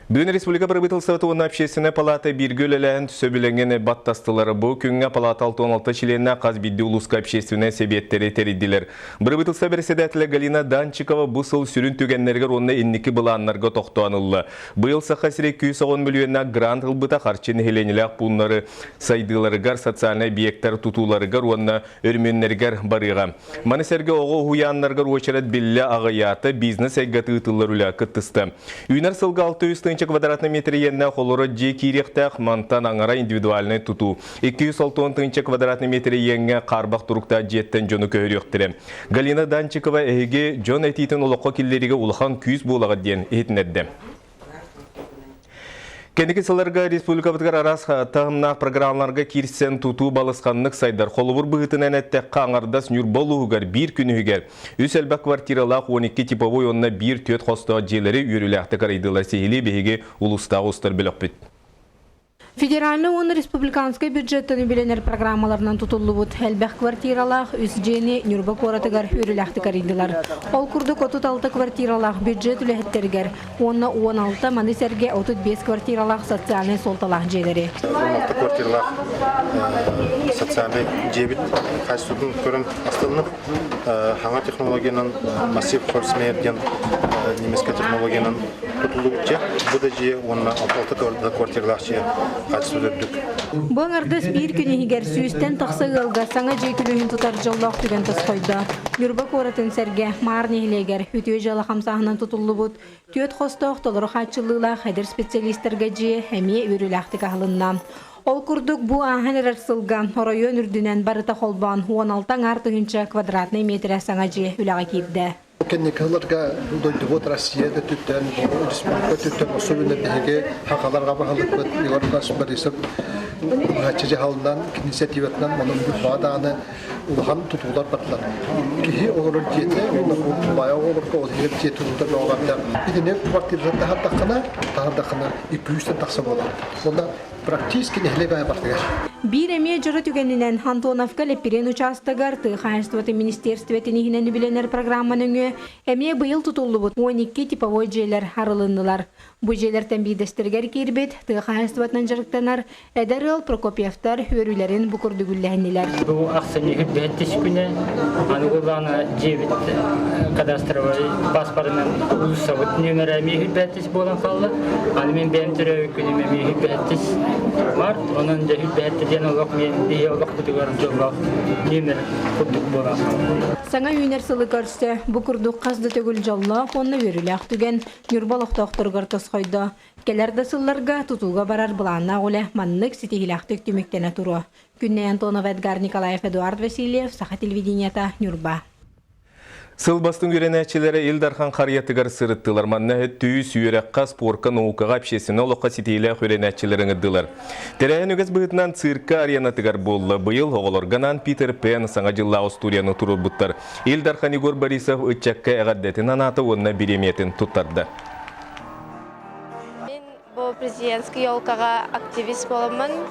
Бүгін Республика правительствоны общественная палата биргөлелән сөбіленген баттастылары бұл күнге палата 6-16 членна қазбидді улуска общественная себеттері териддилер. Правительство председателя Галина Данчикова бұл сыл сүрін түгеннергер онына инники бұланларға тоқтуанылы. Бұл сақасыры 210 миллионна грант ылбыта қарчын хеленілік бұнлары сайдыларығар социальный объекттар тутуларығар онына өрменнергер барыға. Манесерге оғы хуянларғар очарат білі ағаяты бизнес әйгаты ұтылар үлі күттісті. Үйнер сылғы 600 квадратный метр енна холоры же киректақ мантан аңара индивидуальный туту. 260 квадратный метр енге қарбақ тұрықта жеттен жоны көріқтірі. Галина Данчикова әйге жон әтейтін ұлыққа келлеріге ұлыған күйіз болаға ден етінеді. Кендеки сыларга республикабытыгар арас тағымнақ программаларға кирсен туту балысқанлық сайдар. Қолыбыр бұғытынан әттәқ қаңардас нүр болуғығар бір күнігер. Үс әлбәк квартиралақ 12 типовой онына бір төт қостығы желері үйріләқті қарайдылар сейілі бейге ұлыстағы ұстар білік біт. Федеральный он республиканский бюджеттен үбеленер программаларынан тутулу бут әлбәк квартиралах үс жени нүрбі қоратығар үріләқті қарайдылар. Ол күрді 36 квартиралах бюджет үләхеттергер, онна 16 манысерге 35 квартиралах социальный солталах желері. 16 квартиралах социальный жебіт қайсудың көрін астылынып, хаңа технологияның массив хорсмейерден немеске технологияның тутулу бутче, бұда же онна 16 квартиралах же Бұң ардыс бір күні егер сүйістен тақсы ғылға саңа жей күлігін тұтар жоллақ түген тұс қойды. Нүрбі қоратын сәрге мағыр нехілегер үтіе жалы қамсағынан тұтылы бұд. Түйет қостық толыры қатшылыла қайдыр специалистерге жей әме өріләқті қағылынна. Ол күрдік бұ ағын әрсілған орайын үрдінен барыта қолбан 16 артығынша квадратный метрі саңа жей үліға кейді. Кенникаларга дойдугот Россияда түттен, республика түттен особенно беге хакаларга багылып бит, Игоркас Борисов гачы халынан инициативатынан монун баданы улахан тутулар батлар. Кихи олор жете, онда бая олорга ол жете жете тутулар багалар. Бидене квартирада тахадакана 200 такса болар. Онда практически нехлебая бартыгар. Bir emeğe jara tükeninen Antonovka lepiren uçastıgar Tıxaştıvatı Ministerstvetini hinen bilenler programmanın emeğe bıyıl tutuldu bu 12 tipovoy jeler harılındılar. Bu jelerden bir destirger kirbet Tıxaştıvatından jarıktanar Ederil Prokopyevtar hörülerin bu kurdu güllehiniler. Bu aksini hübbettiş güne anıgulana cevit kadastrovay pasportının ulusavut nümeremi hübbettiş bolan kallı. Anımin benim türevi günümemi hübbettiş var. Onun da hübbettiş Саңа үйнерсілі көрсі, бұ күрдік қазды төгіл жалла, онны өріләқ түген нүрбалық тоқтырғыр тұс қойды. Келерді сылларға тұтуға барар бұланна оле маннық сетегіләқтік түміктені тұру. Күнне Антонов Эдгар Николаев Эдуард Васильев, Саха телевиденията, Нюрба. Сыл бастың үйренәтчілері Илдархан қариятығар сырыттылар. Манна түйіс үйерәққа спорқа науқаға общественна олыққа сетейлі үйренәтчілерін үдділар. Терәйін өгіз бұғытынан цирка ариянатығар болы. Бұйыл оғылырғанан Питер Пен саңа жылла Остурияны тұрыр бұттар. Илдархан Игор Борисов үтчәкке әғаддетін анаты онына биреметін тұттарды. Мен бұл президентский елкаға активист боламын.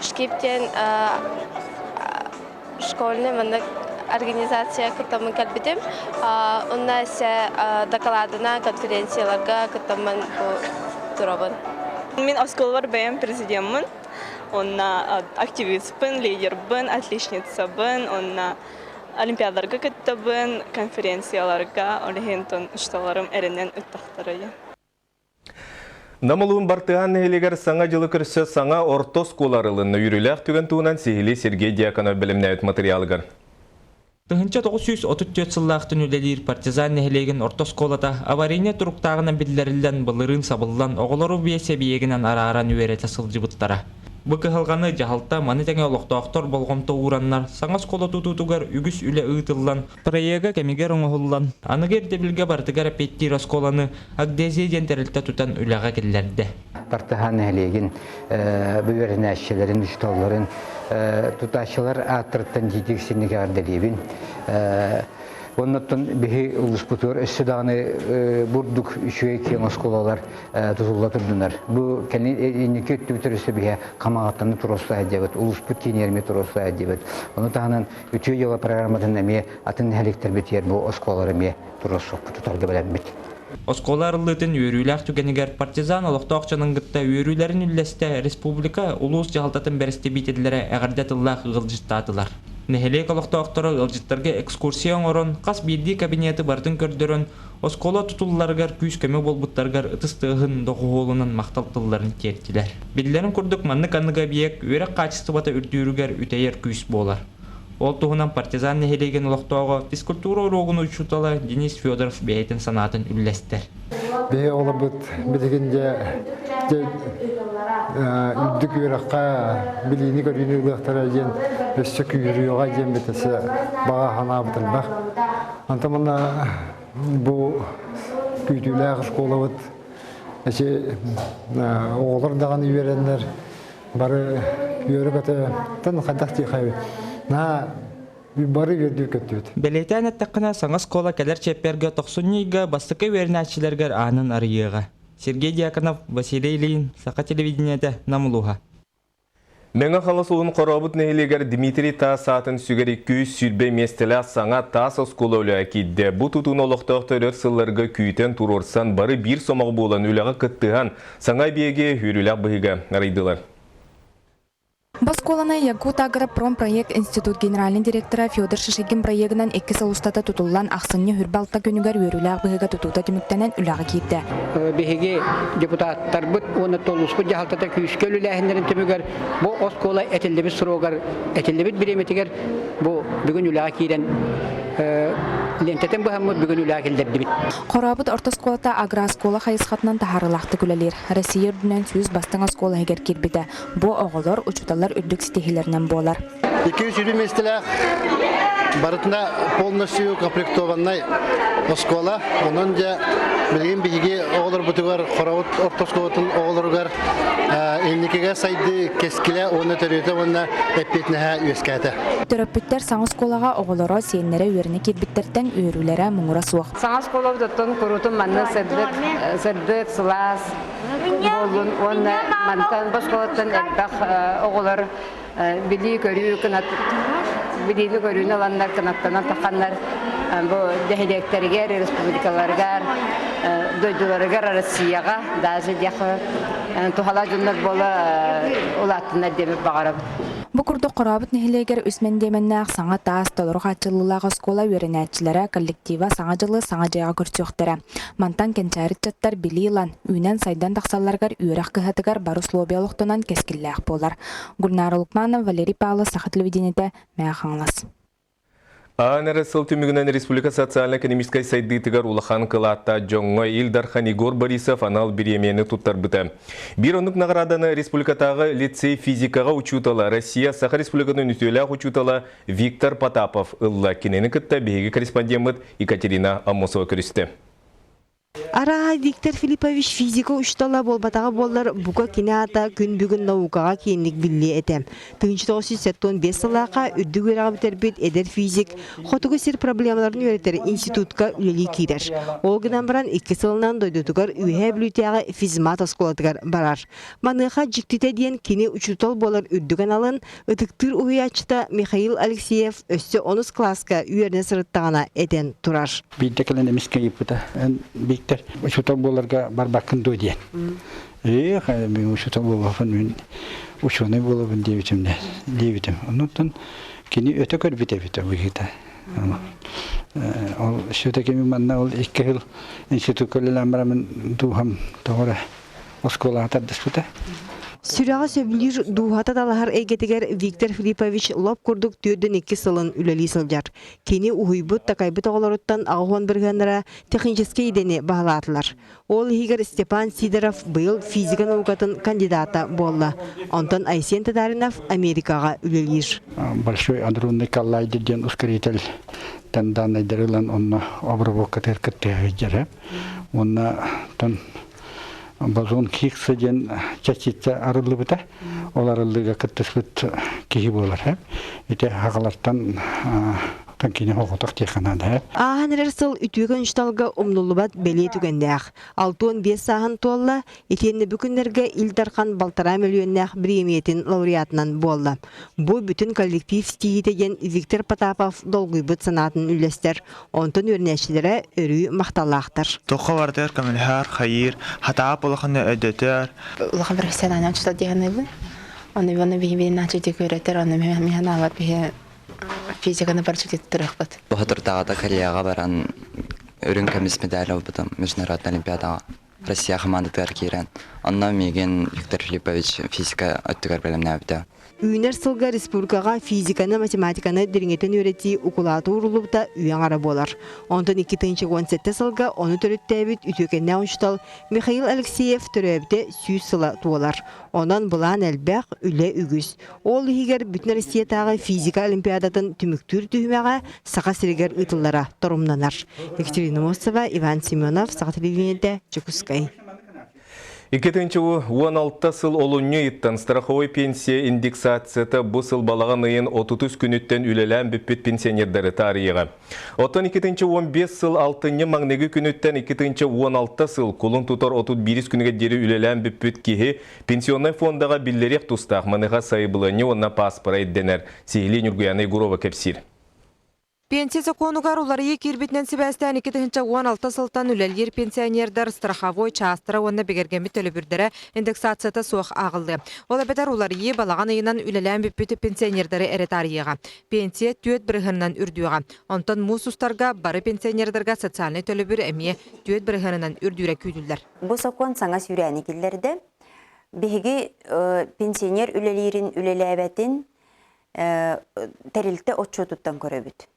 Шкептен школьный мындық организация кытамын кәлбетім. Онна әсі докладына конференцияларға кытамын тұрабын. Мен осколвар бәйім президентмін. Онна активистпін, лидербін, отличницабын. Онна олимпиадаларға кыттабын, конференцияларға, олихентон ұшталарым әрінен үттақтарайы. Намылуын бартыған нәйлегер саңа жылы көрсі саңа ортос қоларылыны үйріләқ түген туынан Сехили Сергей Дьяконов білімнәйт материалығыр. Тыгынча 934 сыллақтын үлелер партизан нәхілеген ортос қолата аварийне тұруқтағынан білдерілден бұлырын сабылдан оғылару бейсе бейегінен ара-аран үйереті сылжы бұттара. Бұқы ғылғаны жағалта манетеңе олықтақтор болғымты ұраннар саңас қолы тұтутуғар үгіс үлі ұйтылдан проега кәмегер оңығылдан. Анығер дебілге бартығар петтер осколаны агдезиден тәрілті тұтан үліға келдерді. Партизан нәхілеген бүйерін әшшелерін, үшталарын туташылар аттырттан жетексінігі арделебін. Оннаттан бихи улуспутур эссиданы бурдук үшөй кең осколалар тутулла турдунар. Бу кени энеке түбүтөрүсү бихе камагаттаны туроса адебет, улуспут кенерме туроса адебет. Оны тагынан үтө жыла программадан эме атын хелектер бетер бу осколалар эме туросок тутарды белем бит. Оскола арылытын үйрүләк түгенігер партизан олықтоқчының гытта үйрүлерін үлләсті республика улус жағалтатын бәрісті бейтеділері әғірдет ұллақ ғылжыстатылар. Нехелек олықтоқтыры ғылжыттарға экскурсия оңырын, қас бірді кабинеті бардың көрдірін, Оскола тұтылыларғар күйіс көмі болбуттарғар ұтыстығын доғуғолының мақталтыларын кертілер. Белдерін күрдік манны канныға биек өрек қачысты бата үрдүйірігер үтейер күйіс болар. Ол туғынан партизан нехелеген олықтауға физкультура урогын учуталы Денис Федоров бәйтін санатын үлләстер. Бе олы бұд білігінде үлдік өраққа білейіні көрейіні ұлықтары ен өсі күйіріуға ен бетесі баға хана бұтыр бақ. Антамына бұл күйтілі ағыз қолы бұд. Оғылыр даған үйерендер бары үйері көті тұн қадақ дейқай бары вердік көттіп. Белейтен әттіққына саңыз кола кәлер чепперге тоқсунниға бастықы вернәтшілергер анын арыйыға. Сергей Дьяконов, Василий Ильин, Сақа телевидениеті Намылуға. Меңа қаласуын қорабыт нәйлегер Дмитрий Тас атын сүгер 200 сүрбе местелі саңа Тас оскола өлі әкейді. Бұ тұтын олықтақты сылларға күйтен тұрорсан бары бір сомақ болан өліға қыттыған саңа беге хүрілі бұйға арайдылар. Басколана Ягут Агропром-проект институт генеральный директора Федор Шишигин проектынан 2 салустата тутуллан ақсынне хүрбалта күнігер өріләғ бұғыға тутута түміктенен үләғі кейді. Беге депутаттар бұд, оны толуспы жағалтата күйіске үләғіндерін түмігер, бұл оскола әтілдебіт сұруғар, әтілдебіт біреметігер, бұл бүгін үләғі кейден лентетін бұхамы бүгін үләғі келдердебіт. Қорабыд ортосколата агроскола қайысқатынан тахарылақты күлелер. Россия үрдінен сүйіз бастың оскола егер кербеді. Бұл оғылар, ұчуталар үрдік стихилерінен болар. 200 местелі барытында полностью комплектованный оскола. Onun da bilgin bilgi oğulur butugar, Qoravut ortoskolatin oğulurgar elnikege saydı keskile onu törüyte onu epetneha üyeskete. Töröpüттер саңыз колаға оғылары сенлері өріні кетбіттерден үйрілері мұңыра суық. Саңыз колов доттон құрутын манны сырдық, сылас, болын, оны мантан басқалаттан әлбәқ оғылар білі көрі біліні көріні аландар қанаттанан таққандар бұл дәхелектергер, республикаларғар, дойдыларғар Россияға дәзі дәқі тұхала жүнлер болы олаттынар деміп бағарып. Бұл күрді қорабыт нехилегер үсмен деменнәқ саңа таас толырық атчылылағы скола өрінәтчілері коллектива саңа жылы саңа жайға көрсөқтері. Мантан кенчәріт жаттар білі илан, үйнен сайдан тақсаларғар үйрақ кіхатығар бар условиялықтынан кескілләқ болар. Гүлнар Лукманов, Валерий Павлов, Сақа телевидениеті Мәғаңлас. Анары сыл түмігінен Республика социально-экономическай сайдытығар улахан қылатта жоңға Илдархан Игор Борисов анал биремені тұттар бұты. Bir онық нағыраданы Республикатағы лицей физикаға учутала Россия Саха Республиканың үтелі учутала Виктор Потапов ылла кенені күтті бейгі корреспондент Екатерина Амосова көрісті. Араға Виктор Филиппович физика ұштала болбатаға болар бұға кинеата күн бүгін наукаға кейінлік білі әтем. 1975 сылаға үрді көріға бітербет әдер физик, қотығы сер проблемаларын өретер институтқа үлелі кейдер. Ол гынан баран 2 сылынан дойдутығар үйе білітеға физмат осколадығар барар. Маныға жіктіте дейін кене учутал болар үрдіген алын, ұтықтыр ұйачыта Михаил Алексеев өсті 10 класска үйеріне сырыттағана әден тұрар. Виктор, учутал боларга барбакын дойден. Мен учутал болбафын, мен ученый болабын девитім. Онуттан кені өте көрбіте біті бұйгіта. Ол шөтеке мен манна ол 2 жыл институт көлелен барамын дұғам тоғыра оскола атардыс бұта. Сүрәға сөбілер дұғата талахар әйгетігер Виктор Филиппович лоп күрдік 4-2 сылын үләлі сылжар. Кені ұйбыт тақайбыт оғыларыттан ағуан біргенлері техническе едені бағалатылар. Ол егер Степан Сидоров был физика наукатын кандидата болла. Онтан Айсен Татаринов Америкаға үләлер. Большой адронный коллайдер ден ускоритель данный дырылан онна обработка теркеттегі жері. Онна тон бозон хиксы ден частица арылы бұта, ол арылыға кіттіс бұт кейі болар. Ете хағаларттан Kankine hoğutak tekhanada. Ağanırır sıl ütügün üstалга umnulubat beli tügendäq. 6-5 sahın tolla, etenni bükünlerge ildarkan baltara milyonnäq birimiyetin laureatынан bolla. Bu bütün kollektiv stihitegen Viktor Potapov dolguybıt sanatın ülester. Ondan örneşçilere örü mahtallaqtır. Toqa vardır kamilhar, hayır, hata bolaqını ödötür. Ulan bir sen anam çıta diyanı bu. Onu bir naçıcı öğretir, onu mihanalar bir fizikanı parçak ettirikbat. Bu hatırda Koreyaga baran ürün kemis medali aldım Международный олимпиадага. Россия командалары кирен. Ondan megen Viktor Filipovich fizika öttüger bilimne öptü. Üner sılga respublikaga fizikanı, matematikаны diringeten öğreti okulatı urulubda üyen ara bolar. Ondan 2017 sılga onu törüttebit ütükenne uçtal Mikhail Alekseyev töröbde süz sıla tuolar. Ondan bulan elbaq üle ügüs. Ol higer bütün Rossiyadağı fizika olimpiadatın tümüktür tühmege sağa siriger ıtıllara torumlanar. Екатерина Мосова, Иван Семенов, Саға телевидениеде, Чекускай. 2016 сыл олуңы иттан страховой пенсия индексацияты бұл сыл балаған ыйын 33 күніттен үлелән бүппет пенсионердері тарихы. Оттан 2015 сыл 6 маңнегі күніттен 2016 сыл құлын тұтар 31 күніге дері үлелән бүппет кеге пенсионный фондаға білдерек тұстақ маныға сайбылыны онна паспора едденер. Сейлен Үргияны Гурова кәпсір. Пенсия законугар улары кирбитнен себәстән 2016 сылтан үлелер пенсионердар страховой частыра онна бегергенбі төлөбүрдері индексацията соқ ағылды. Ола бәдер улары балаған айынан үлелән бүппеті пенсионердары әретарияға. Пенсия түйет бірғынынан үрдуға. Онтан мұсустарға бары пенсионердарға социальный төлөбүр әмие түйет бірғынынан үрдуіре күйділдер. Бұл закон саңа сүйрәні келдерді. Беги пенсионер үлелерін үлеләбәтін тәрілті отчетуттан көрөбіт.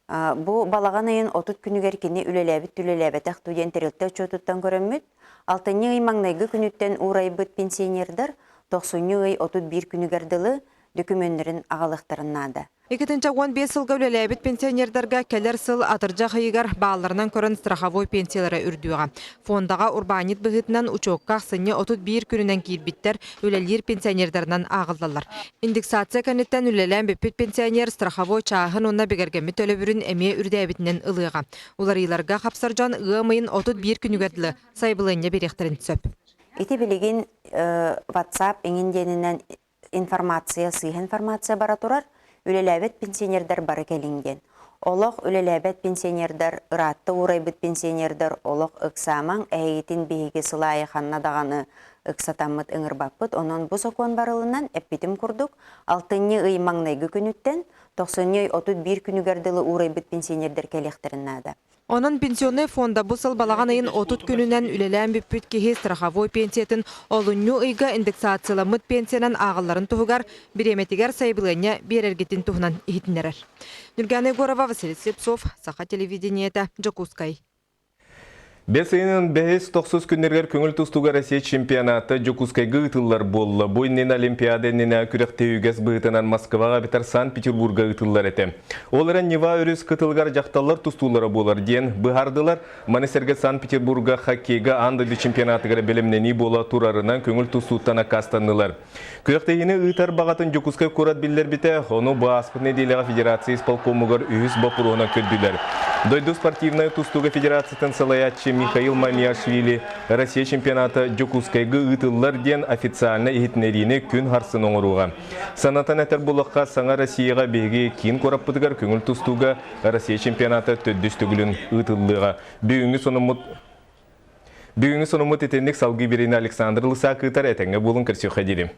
Бу балаған айын 30 күнігер кені үлеләбет ақтуден тәрілті отчетуттан көрөммүт. 6 ай маңнайғы күніттен урайбыт пенсионердар 90 ай 31 күнігерділі документлерін ағалықтарынады. 2015 сылға үлеләбет пенсионердарға келер сыл атыржа қайығар бағаларынан көрін страховой пенсиялары үрдуға. Фондаға урбанит бұғытынан учокқа сыны 31 күнінен кейбіттер үлелер пенсионердарынан ағылдалар. Индексация кәнеттен үлелән беппет пенсионер страховой чағын онна бегергемі төлөбүрін әме үрдәбітінен ылыға. Олар иларға қапсаржан ұғымайын 31 күнігерділі сайбылыне беректерін сөп. Ити білеген WhatsApp еңінденінен информация, сыйх информация бара турар. Үлеләбет пенсионердар бары келінген. Олық үлеләбет пенсионердар, ұратты урайбыт пенсионердар, олық ұқсамаң әйетін бейге сылайы қанна дағаны ұқсатамыт ұңырбаппыт. Онын бұл соқуан барылынан әппетім күрдік. 6 ай маңнайғы күніттен 90 ай 31 күнігерділі урайбыт пенсионердар келектерін нады. Onun pensionni fonda bu sıl balağan ayın 30 gününden ülelen büppüt kehe страховой пенсиятын олунnu ıyga indeksatsiyalamıt pensiyanan ağılların tuğugar biremetigar saybilığına berergetin tuğunan ihitinlerer. Nurgana Egorova, Vasilij Slепцов, Saha televideniyete, Jakutskay. Бесейнен 5-9 күннергер көңіл тұстуға Россия чемпионаты Жокускайғы ұтылар болы. Бойнен Олимпиада нена күректе үйгіз бұғытынан Москваға бітер Санкт-Петербурга ұтылар еті. Олары Нева өріс қытылғар жақталар тұстулары болар ден бұғардылар. Манесерге Санкт-Петербурга хоккейға андыды чемпионатығыр білімнені бола турарынан көңіл тұстуттана кастанылар. Күректе ені ұйтар бағатын Жокускай көрат білдер біте, оны Баспытны Делеға Федерация исполкомығыр үйіз бапыруына көдділер. Дойду спортивная тұстуға Федерациятын салаятчы Михаил Мамиашвили Россия чемпионаты Жокускайғы ұтылар ден официально ехетнеріне күн харсын оңыруға. Санатан әтір бұлыққа саңа Россияға беге кейін қорап бұдығар көңіл тұстуға Россия чемпионаты төддістігілін ұтылыға. Бүгінгі сонымыт етендік салғы берейін Александр Лысақ ұтар әтіңі болын кірсе қадерім.